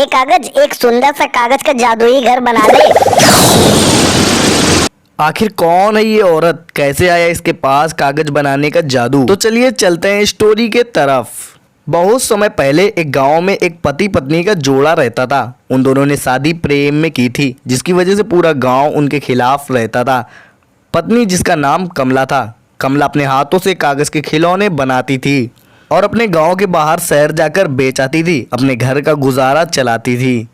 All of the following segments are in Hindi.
कागज, एक सुंदर सा कागज का जादुई घर बना दे। आखिर कौन है ये औरत, कैसे आया इसके पास कागज बनाने का जादू? तो चलिए चलते हैं स्टोरी के तरफ। बहुत समय पहले एक गांव में एक पति पत्नी का जोड़ा रहता था। उन दोनों ने शादी प्रेम में की थी, जिसकी वजह से पूरा गांव उनके खिलाफ रहता था। पत्नी, जिसका नाम कमला था, कमला अपने हाथों से कागज के खिलौने बनाती थी और अपने गांव के बाहर शहर जाकर बेच आती थी, अपने घर का गुजारा चलाती थी।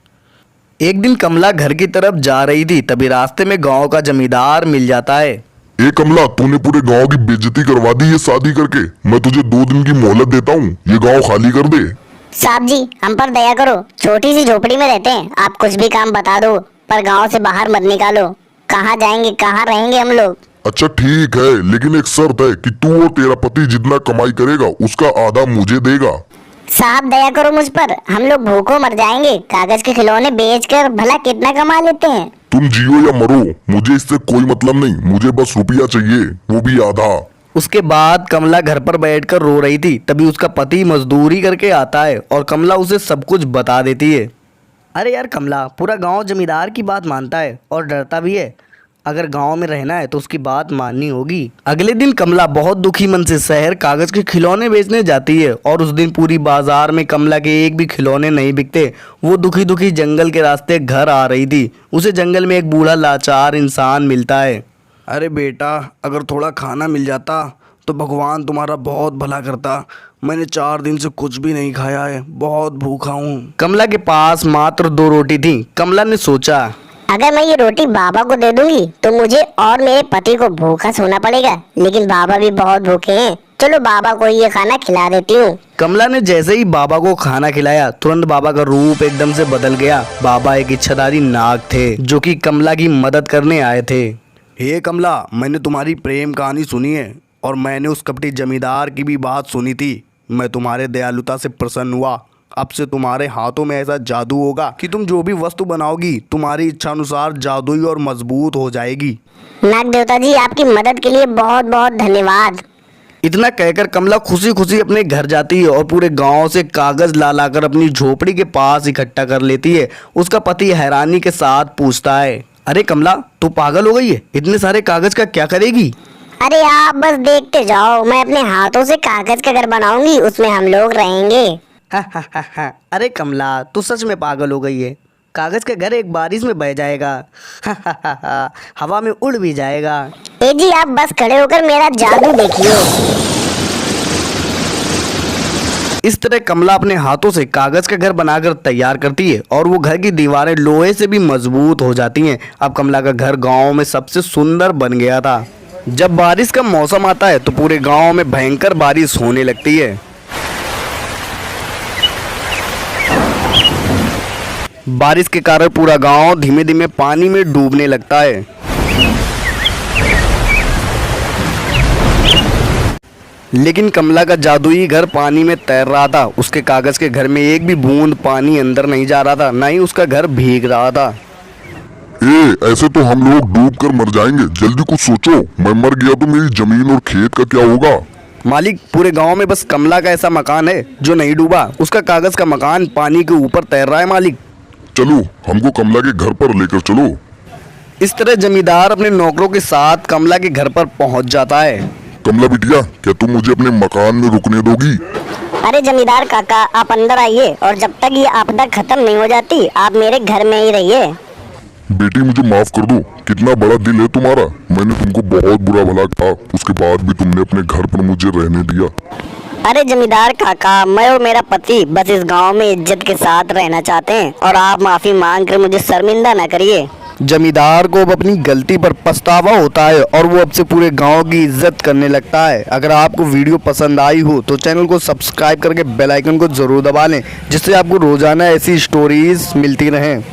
एक दिन कमला घर की तरफ जा रही थी, तभी रास्ते में गांव का जमींदार मिल जाता है। ए कमला, तूने पूरे गांव की बेइज्जती करवा दी ये शादी करके। मैं तुझे 2 दिन की मोहलत देता हूँ, ये गांव खाली कर दे। साहब जी, हम पर दया करो। छोटी सी झोपड़ी में रहते हैं, आप कुछ भी काम बता दो, पर गांव से बाहर मत निकालो। कहाँ जाएंगे, कहाँ रहेंगे हम लोग? अच्छा ठीक है, लेकिन एक शर्त है कि तू और तेरा पति जितना कमाई करेगा उसका आधा मुझे देगा। साहब दया करो मुझ पर, हम लोग भूखों मर जाएंगे। कागज के खिलौने बेचकर भला कितना कमा लेते हैं। तुम जियो या मरो, मुझे इससे कोई मतलब नहीं। मुझे बस रुपया चाहिए, वो भी आधा। उसके बाद कमला घर पर बैठकर रो रही थी, तभी उसका पति मजदूरी करके आता है और कमला उसे सब कुछ बता देती है। अरे यार कमला, पूरा गांव जमींदार की बात मानता है और डरता भी है। अगर गांव में रहना है तो उसकी बात माननी होगी। अगले दिन कमला बहुत दुखी मन से शहर कागज के खिलौने बेचने जाती है और उस दिन पूरी बाजार में कमला के एक भी खिलौने नहीं बिकते। वो दुखी दुखी जंगल के रास्ते घर आ रही थी। उसे जंगल में एक बूढ़ा लाचार इंसान मिलता है। अरे बेटा, अगर थोड़ा खाना मिल जाता तो भगवान तुम्हारा बहुत भला करता। मैंने 4 दिन से कुछ भी नहीं खाया है, बहुत भूखा हूँ। कमला के पास मात्र 2 रोटी थी। कमला ने सोचा, अगर मैं ये रोटी बाबा को दे दूंगी तो मुझे और मेरे पति को भूखा सोना पड़ेगा, लेकिन बाबा भी बहुत भूखे हैं। चलो बाबा को ये खाना खिला देती हूँ। कमला ने जैसे ही बाबा को खाना खिलाया, तुरंत बाबा का रूप एकदम से बदल गया। बाबा एक इच्छाधारी नाग थे जो कि कमला की मदद करने आए थे। हे कमला, मैंने तुम्हारी प्रेम कहानी सुनी है और मैंने उस कपटी जमींदार की भी बात सुनी थी। मैं तुम्हारे दयालुता से प्रसन्न हुआ। अब से तुम्हारे हाथों में ऐसा जादू होगा कि तुम जो भी वस्तु बनाओगी तुम्हारी इच्छा अनुसार जादुई और मजबूत हो जाएगी। नाग देवता जी, आपकी मदद के लिए बहुत बहुत धन्यवाद। इतना कहकर कमला खुशी खुशी अपने घर जाती है और पूरे गांव से कागज ला लाकर अपनी झोपड़ी के पास इकट्ठा कर लेती है। उसका पति हैरानी के साथ पूछता है, अरे कमला, तू पागल हो गई है? इतने सारे कागज का क्या करेगी? अरे आप बस देखते जाओ, मैं अपने हाथों से कागज का घर बनाऊंगी, उसमें हम लोग रहेंगे। अरे कमला, तू सच में पागल हो गई है। कागज का घर एक बारिश में बह जाएगा। हवा में उड़ भी जाएगा। ए जी, आप बस खड़े होकर मेरा जादू देखिए। इस तरह कमला अपने हाथों से कागज का घर बनाकर तैयार करती है और वो घर की दीवारें लोहे से भी मजबूत हो जाती हैं। अब कमला का घर गांव में सबसे सुंदर बन गया था। जब बारिश का मौसम आता है तो पूरे गांव में भयंकर बारिश होने लगती है। बारिश के कारण पूरा गांव धीमे धीमे पानी में डूबने लगता है। लेकिन कमला का जादुई घर पानी में तैर रहा था। उसके कागज के घर में एक भी बूंद पानी अंदर नहीं जा रहा था, ना ही उसका घर भीग रहा था। ऐसे तो हम लोग डूब कर मर जाएंगे। जल्दी कुछ सोचो, मैं मर गया तो मेरी जमीन और खेत का क्या होगा? मालिक, पूरे गांव में बस कमला का ऐसा मकान है जो नहीं डूबा। उसका कागज का मकान पानी के ऊपर तैर रहा है। मालिक, चलो हमको कमला के घर पर लेकर चलो। इस तरह जमींदार अपने नौकरों के साथ कमला के घर पर पहुंच जाता है। कमला बिटिया, क्या तुम मुझे अपने मकान में रुकने दोगी? अरे जमींदार काका, आप अंदर आइए और जब तक ये आपदा खत्म नहीं हो जाती आप मेरे घर में ही रहिए। बेटी, मुझे माफ कर दो। कितना बड़ा दिल है तुम्हारा। मैंने तुमको बहुत बुरा भला कहा, उसके बाद भी तुमने अपने घर पर मुझे रहने दिया। अरे जमींदार काका, मैं और मेरा पति बस इस गांव में इज्जत के साथ रहना चाहते हैं और आप माफी मांग कर मुझे शर्मिंदा न करिए। जमींदार को अब अपनी गलती पर पछतावा होता है और वो अब से पूरे गांव की इज्जत करने लगता है। अगर आपको वीडियो पसंद आई हो तो चैनल को सब्सक्राइब करके बेल आइकन को जरूर दबा लें, जिससे आपको रोजाना ऐसी स्टोरीज मिलती रहें।